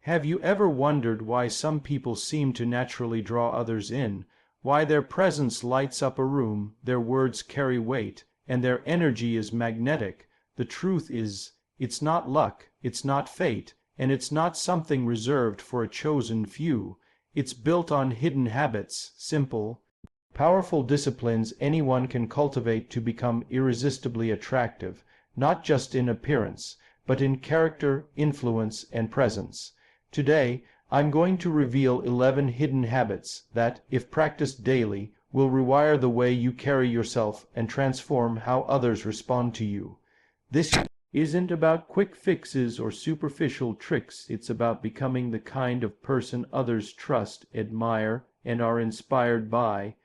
Have you ever wondered why some people seem to naturally draw others in, why their presence lights up a room, their words carry weight, and their energy is magnetic? The truth is, it's not luck, it's not fate, and it's not something reserved for a chosen few. It's built on hidden habits, simple, powerful disciplines anyone can cultivate to become irresistibly attractive, not just in appearance, but in character, influence, and presence. Today, I'm going to reveal 11 hidden habits that, if practiced daily, will rewire the way you carry yourself and transform how others respond to you. This isn't about quick fixes or superficial tricks. It's about becoming the kind of person others trust, admire, and are inspired by.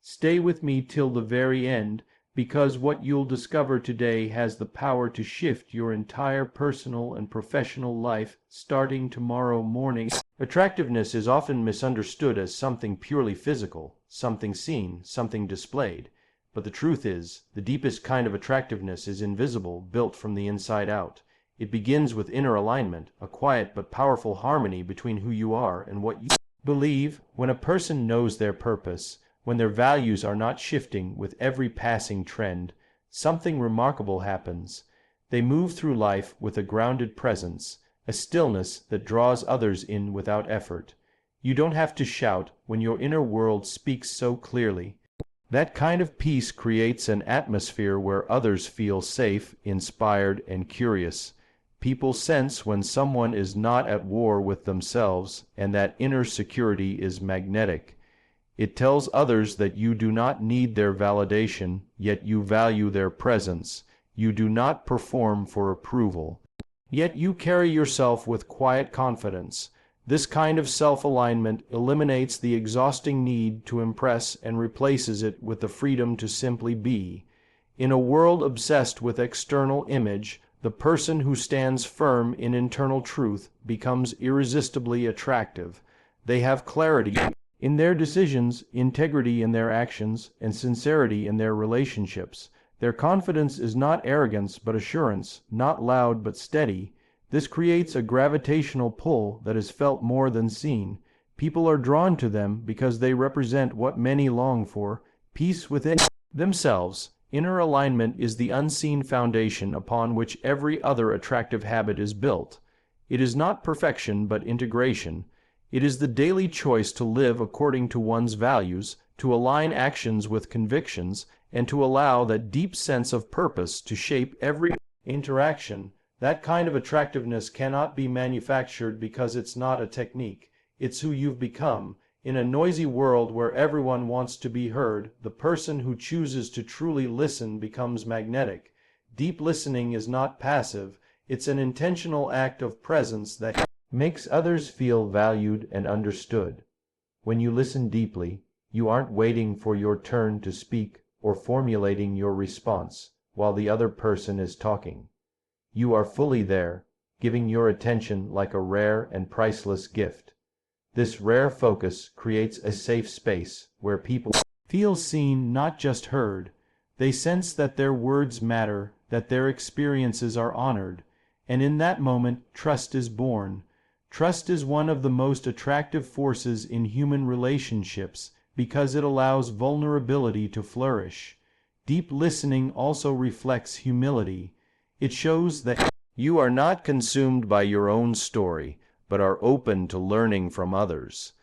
Stay with me till the very end, because what you'll discover today has the power to shift your entire personal and professional life starting tomorrow morning. Attractiveness is often misunderstood as something purely physical, something seen, something displayed. But the truth is, the deepest kind of attractiveness is invisible, built from the inside out. It begins with inner alignment, a quiet but powerful harmony between who you are and what you believe. When a person knows their purpose, when their values are not shifting with every passing trend, something remarkable happens. They move through life with a grounded presence, a stillness that draws others in without effort. You don't have to shout when your inner world speaks so clearly. That kind of peace creates an atmosphere where others feel safe, inspired, and curious. People sense when someone is not at war with themselves, and that inner security is magnetic. It tells others that you do not need their validation, yet you value their presence. You do not perform for approval, yet you carry yourself with quiet confidence. This kind of self-alignment eliminates the exhausting need to impress and replaces it with the freedom to simply be. In a world obsessed with external image, the person who stands firm in internal truth becomes irresistibly attractive. They have clarity in their decisions, integrity in their actions, and sincerity in their relationships. Their confidence is not arrogance but assurance, not loud but steady. This creates a gravitational pull that is felt more than seen. People are drawn to them because they represent what many long for, peace within themselves. Inner alignment is the unseen foundation upon which every other attractive habit is built. It is not perfection but integration. It is the daily choice to live according to one's values, to align actions with convictions, and to allow that deep sense of purpose to shape every interaction. That kind of attractiveness cannot be manufactured because it's not a technique. It's who you've become. In a noisy world where everyone wants to be heard, the person who chooses to truly listen becomes magnetic. Deep listening is not passive. It's an intentional act of presence that makes others feel valued and understood. When you listen deeply, you aren't waiting for your turn to speak or formulating your response while the other person is talking. You are fully there, giving your attention like a rare and priceless gift. This rare focus creates a safe space where people feel seen, not just heard. They sense that their words matter, that their experiences are honored, and in that moment, trust is born. Trust is one of the most attractive forces in human relationships because it allows vulnerability to flourish. Deep listening also reflects humility. It shows that you are not consumed by your own story, but are open to learning from others.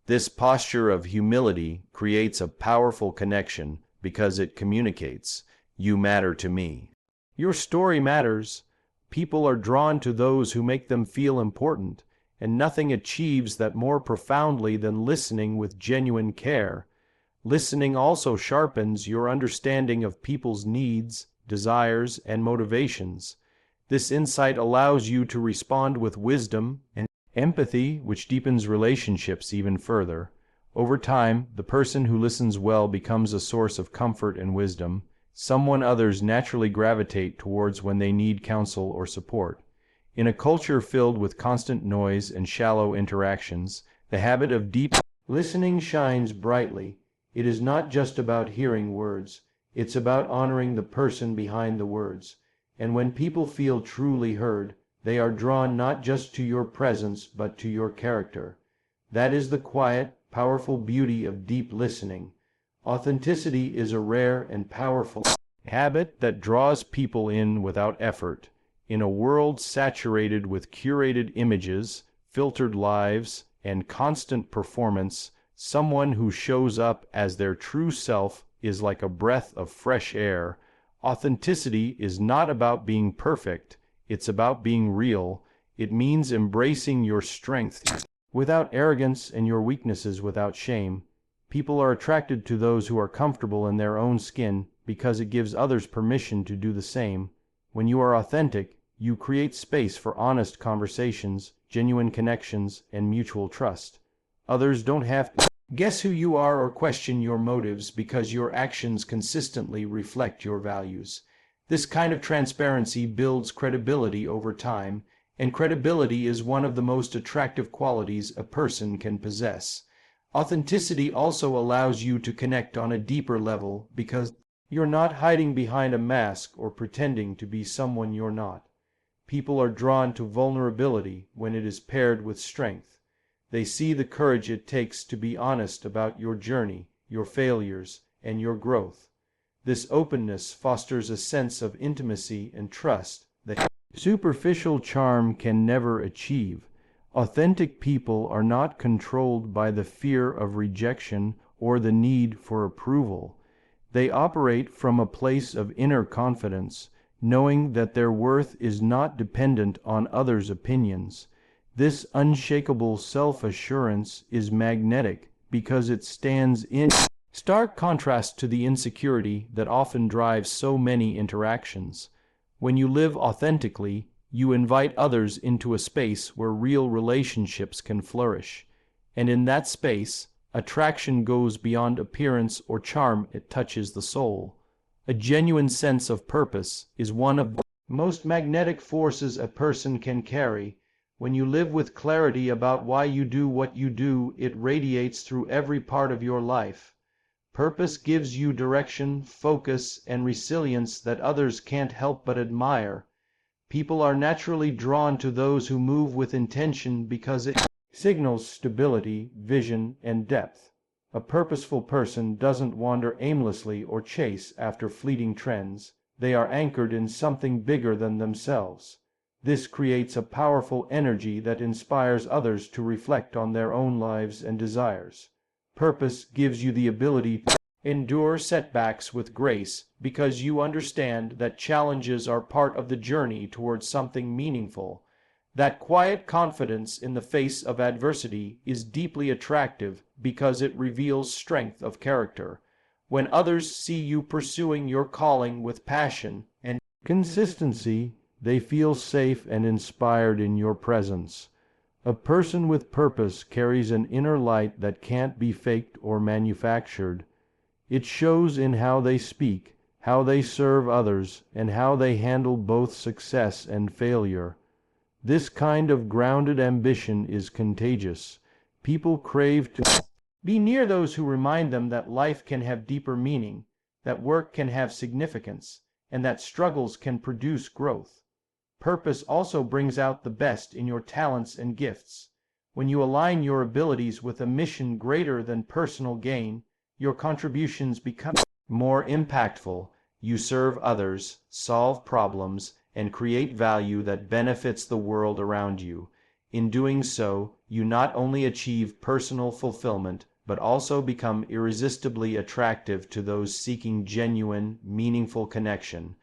This posture of humility creates a powerful connection because it communicates, "You matter to me." Your story matters. People are drawn to those who make them feel important, and nothing achieves that more profoundly than listening with genuine care. Listening also sharpens your understanding of people's needs, desires, and motivations. This insight allows you to respond with wisdom and empathy, which deepens relationships even further. Over time, the person who listens well becomes a source of comfort and wisdom, someone others naturally gravitate towards when they need counsel or support. In a culture filled with constant noise and shallow interactions, the habit of deep listening shines brightly. It is not just about hearing words, it's about honoring the person behind the words. And when people feel truly heard, They are drawn not just to your presence but to your character. That is the quiet, powerful beauty of deep listening. Authenticity is a rare and powerful habit that draws people in without effort. In a world saturated with curated images, filtered lives, and constant performance, someone who shows up as their true self is like a breath of fresh air. Authenticity is not about being perfect, it's about being real. It means embracing your strengths without arrogance and your weaknesses without shame. People are attracted to those who are comfortable in their own skin because it gives others permission to do the same. When you are authentic, you create space for honest conversations, genuine connections, and mutual trust. Others don't have to guess who you are or question your motives because your actions consistently reflect your values. This kind of transparency builds credibility over time, and credibility is one of the most attractive qualities a person can possess. Authenticity also allows you to connect on a deeper level because you're not hiding behind a mask or pretending to be someone you're not. People are drawn to vulnerability when it is paired with strength. They see the courage it takes to be honest about your journey, your failures, and your growth. This openness fosters a sense of intimacy and trust that superficial charm can never achieve. Authentic people are not controlled by the fear of rejection or the need for approval. They operate from a place of inner confidence, knowing that their worth is not dependent on others' opinions. This unshakable self-assurance is magnetic because it stands in stark contrast to the insecurity that often drives so many interactions. When you live authentically, you invite others into a space where real relationships can flourish. And in that space, attraction goes beyond appearance or charm, it touches the soul. A genuine sense of purpose is one of the most magnetic forces a person can carry. When you live with clarity about why you do what you do, it radiates through every part of your life. Purpose gives you direction, focus, and resilience that others can't help but admire. People are naturally drawn to those who move with intention because it signals stability, vision, and depth. A purposeful person doesn't wander aimlessly or chase after fleeting trends. They are anchored in something bigger than themselves. This creates a powerful energy that inspires others to reflect on their own lives and desires. Purpose gives you the ability to endure setbacks with grace because you understand that challenges are part of the journey towards something meaningful. That quiet confidence in the face of adversity is deeply attractive because it reveals strength of character. When others see you pursuing your calling with passion and consistency, they feel safe and inspired in your presence. A person with purpose carries an inner light that can't be faked or manufactured. It shows in how they speak, how they serve others, and how they handle both success and failure. This kind of grounded ambition is contagious. People crave to be near those who remind them that life can have deeper meaning, that work can have significance, and that struggles can produce growth. Purpose also brings out the best in your talents and gifts. When you align your abilities with a mission greater than personal gain, your contributions become more impactful. You serve others, solve problems, and create value that benefits the world around you. In doing so, you not only achieve personal fulfillment, but also become irresistibly attractive to those seeking genuine, meaningful connection.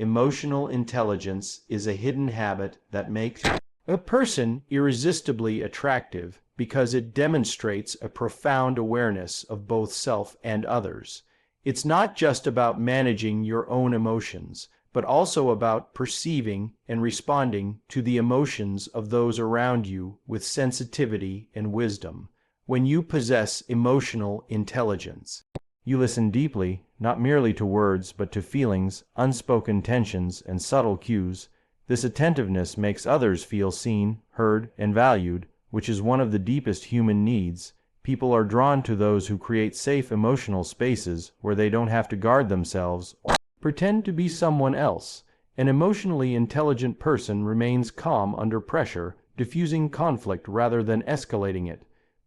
Emotional intelligence is a hidden habit that makes a person irresistibly attractive because it demonstrates a profound awareness of both self and others. It's not just about managing your own emotions, but also about perceiving and responding to the emotions of those around you with sensitivity and wisdom. When you possess emotional intelligence, you listen deeply, not merely to words, but to feelings, unspoken tensions, and subtle cues. This attentiveness makes others feel seen, heard, and valued, which is one of the deepest human needs. People are drawn to those who create safe emotional spaces where they don't have to guard themselves or pretend to be someone else. An emotionally intelligent person remains calm under pressure, diffusing conflict rather than escalating it.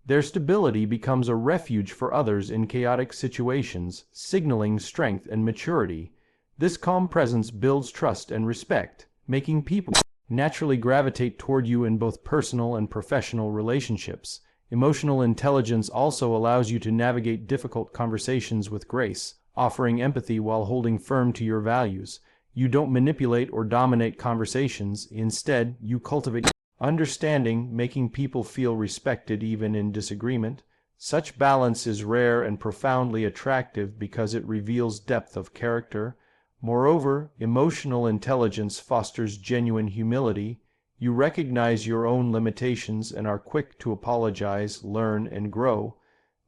Their stability becomes a refuge for others in chaotic situations, signaling strength and maturity. This calm presence builds trust and respect, making people naturally gravitate toward you in both personal and professional relationships. Emotional intelligence also allows you to navigate difficult conversations with grace, offering empathy while holding firm to your values. You don't manipulate or dominate conversations. Instead, you cultivate understanding, making people feel respected even in disagreement. Such balance is rare and profoundly attractive because it reveals depth of character. Moreover, emotional intelligence fosters genuine humility. You recognize your own limitations and are quick to apologize, learn, and grow.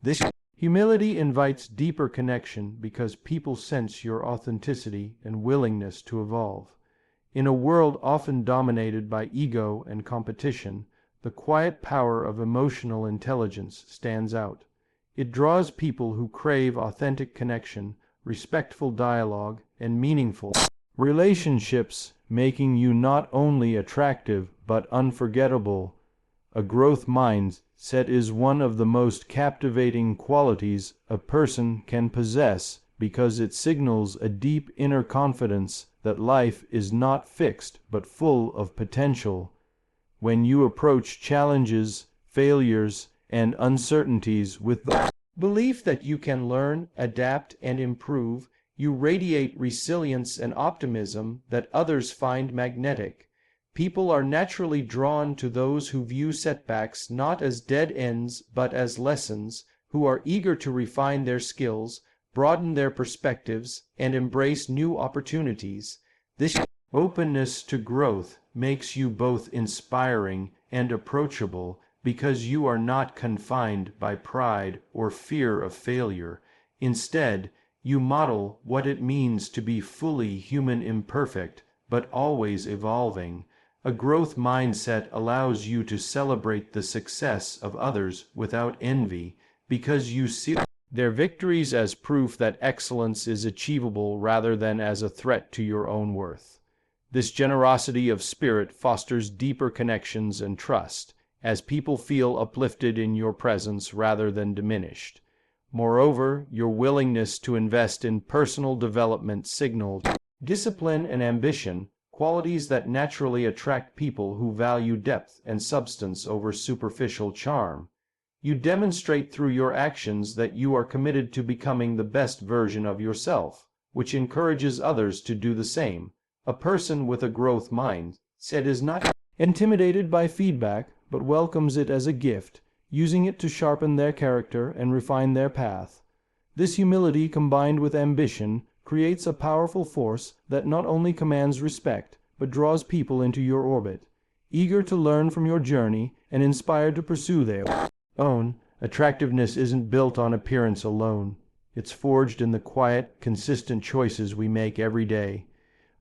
This humility invites deeper connection because people sense your authenticity and willingness to evolve. In a world often dominated by ego and competition, the quiet power of emotional intelligence stands out. It draws people who crave authentic connection, respectful dialogue, and meaningful relationships, making you not only attractive but unforgettable. A growth mindset is one of the most captivating qualities a person can possess because it signals a deep inner confidence that life is not fixed but full of potential. When you approach challenges, failures, and uncertainties with the belief that you can learn, adapt, and improve, you radiate resilience and optimism that others find magnetic. People are naturally drawn to those who view setbacks not as dead ends but as lessons, who are eager to refine their skills, broaden their perspectives, and embrace new opportunities. This openness to growth makes you both inspiring and approachable because you are not confined by pride or fear of failure. Instead, you model what it means to be fully human, imperfect, but always evolving. A growth mindset allows you to celebrate the success of others without envy, because you see their victories as proof that excellence is achievable rather than as a threat to your own worth. This generosity of spirit fosters deeper connections and trust, as people feel uplifted in your presence rather than diminished. Moreover, your willingness to invest in personal development signals discipline and ambition, qualities that naturally attract people who value depth and substance over superficial charm. You demonstrate through your actions that you are committed to becoming the best version of yourself, which encourages others to do the same. A person with a growth mindset is not intimidated by feedback, but welcomes it as a gift, using it to sharpen their character and refine their path. This humility combined with ambition creates a powerful force that not only commands respect, but draws people into your orbit, eager to learn from your journey and inspired to pursue their own. Attractiveness isn't built on appearance alone. It's forged in the quiet, consistent choices we make every day.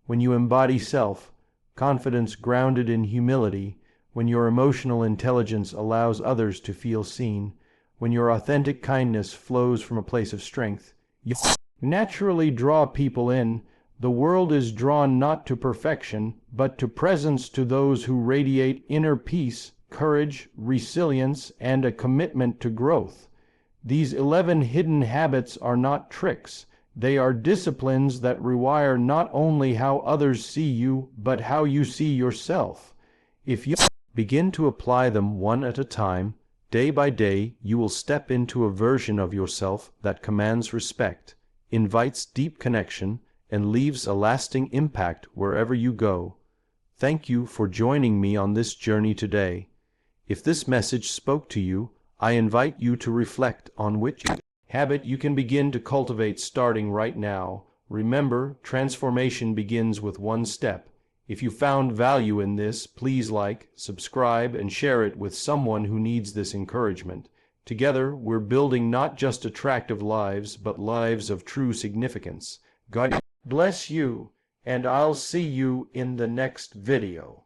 When you embody self-confidence grounded in humility, when your emotional intelligence allows others to feel seen, when your authentic kindness flows from a place of strength, you naturally draw people in. The world is drawn not to perfection, but to presence, to those who radiate inner peace, courage, resilience, and a commitment to growth. These 11 hidden habits are not tricks. They are disciplines that rewire not only how others see you, but how you see yourself. If you begin to apply them one at a time, day by day, you will step into a version of yourself that commands respect, invites deep connection, and leaves a lasting impact wherever you go. Thank you for joining me on this journey today. If this message spoke to you, I invite you to reflect on which habit you can begin to cultivate starting right now. Remember, transformation begins with one step. If you found value in this, please like, subscribe, and share it with someone who needs this encouragement. Together, we're building not just attractive lives, but lives of true significance. God bless you, and I'll see you in the next video.